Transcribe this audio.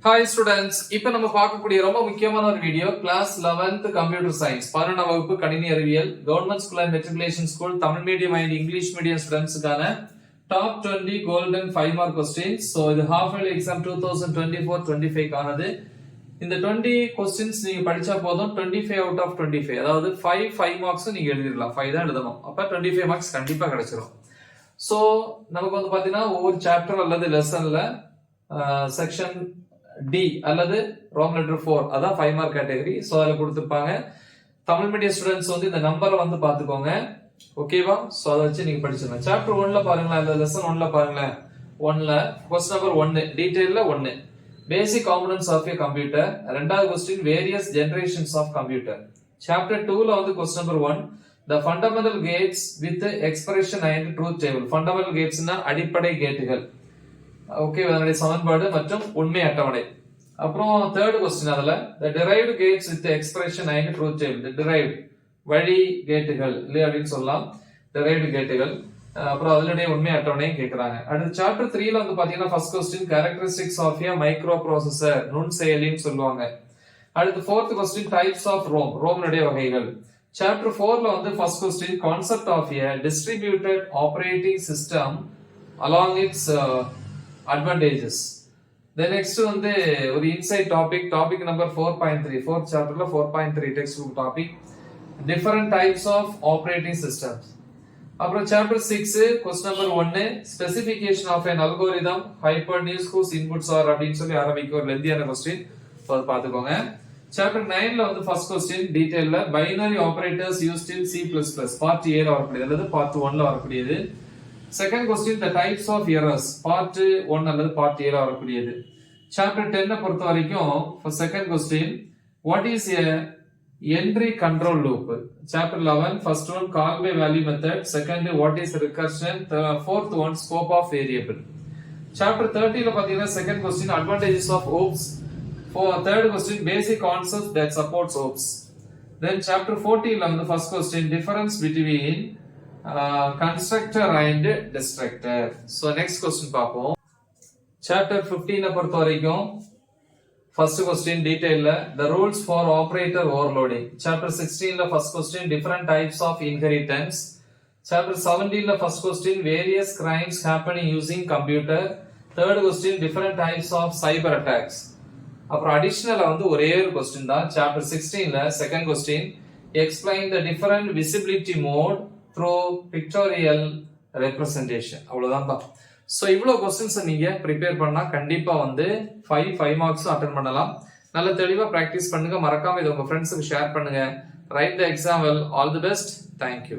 Hi students, இப்போ நம்ம பார்க்கக்கூடிய ரொம்ப முக்கியமான ஒரு video class 11th computer science 11ஆம் வகுப்பு கணினி அறிவியல் government school and matriculation school Tamil medium and English medium ஸ்டூடண்ட்ஸ்க்கான top 20 golden 5 mark questions. So இது ஹாஃப் இயர்லி எக்ஸாம் 2024-25 கானது. இந்த 20 क्वेश्चंस நீங்க படிச்சா போதும் 25 அவுட் ஆஃப் 25, அதாவது 5 மார்க்ஸ் நீங்க எழுதிடலாம். 5 தான் எழுதணும். அப்ப 25 மார்க்ஸ் கண்டிப்பா கிடைச்சிரும். சோ நமக்கு வந்து பாத்தீங்கன்னா ஒவ்வொரு சாப்டர் அல்லது லெசன்ல செக்ஷன் டி அல்லது ரோம் லெட்டர் 4 அதான் 5 மார்க் கேட்டகரி. சோ அதுல கொடுத்திருப்பாங்க. தமிழ் மீடியம் ஸ்டூடண்ட்ஸ் வந்து இந்த நம்பரை வந்து பாத்துக்கோங்க. ஓகேவா? சோ அத வச்சு நீங்க படிச்சிடலாம். சாப்டர் 1ல பாருங்களேன், இந்த லெசன் 1ல பாருங்களேன். 1ல क्वेश्चन நம்பர் 1 டீடைல்ல 1 basic components of a computer. ரெண்டாவது question various generations of computer. Chapter 2ல வந்து question number 1 the fundamental gates with expression and truth table. fundamental gates னா அடிப்படை கேட்டுகள். ஓகே, அதனுடைய சமன்பாடு மற்றும் உண்மை அட்டவணை. அப்புறம் தேர்ட் क्वेश्चन அதுல the derived gates with expression and truth table. the derived வழி கேட்டுகள் இல்ல அப்படினு சொல்லலாம். derived கேட்டுகள். அப்புறம் அதனுடைய உண்மை அட்டவணையும் கேக்குறாங்க. அடுத்து சாப்டர் 3ல வந்து பாத்தீங்கன்னா first question characteristics of a microprocessor நுண்செயலின்னு சொல்லுவாங்க. அடுத்து fourth question types of ROM ரோம்னுடைய வகைகள். சாப்டர் 4ல வந்து first question concept of a distributed operating system along its advantages. Then next வந்து ஒரு இன்சைட் டாபிக் நம்பர் 4.3 4th சாப்டர்ல 4.3 text book topic different types of operating systems. அப்புறம் chapter 6 question number 1 specification of an algorithm hypertext whose inputs are அப்படினு சொல்லி ஆரம்பிக்கும் ஒரு லெந்தியான question. பாத்துக்கோங்க. Chapter 9ல வந்து ஃபர்ஸ்ட் क्वेश्चन டீடைல்ல binary operators used in C++ part A ல வரக்கூடியது அல்லது பார்ட் 1ல வரக்கூடியது. Second question the types of errors part 1 அல்லது பார்ட் A ல வரக்கூடியது. சாப்டர் 10 பொறுத்த வரைக்கும் for second question what is a entry control loop. chapter 11 first one call by value method, second what is recursion, fourth one scope of variable. chapter 30 ல பாத்தீங்கன்னா second question advantages of OOPs, for third question basic concepts that supports OOPs. then chapter 40 ல வந்து first question difference between constructor and destructor. so next question பாப்போம். chapter 15 பொறுத்த வரைக்கும் first question detailல the rules for operator overloading. chapter 16 ல first question different types of inheritance. chapter 17 ல first question various crimes happening using computer. third question different types of cyber attacks. அப்புறம் அடிஷனலா வந்து ஒரே ஒரு question தான். chapter 16 ல second question explain the different visibility mode through pictorial representation. அவ்வளவுதான். So இவ்வளவு questions நீங்க ப்ரிப்பேர் பண்ணா கண்டிப்பா வந்து 5 மார்க்ஸ் அட்டெண்ட் பண்ணலாம். நல்ல தெளிவா பிராக்டீஸ் பண்ணுங்க. மறக்காம இத உங்க ஃப்ரெண்ட்ஸ்க்கு ஷேர் பண்ணுங்க. Right the exam well. All the best. Thank you.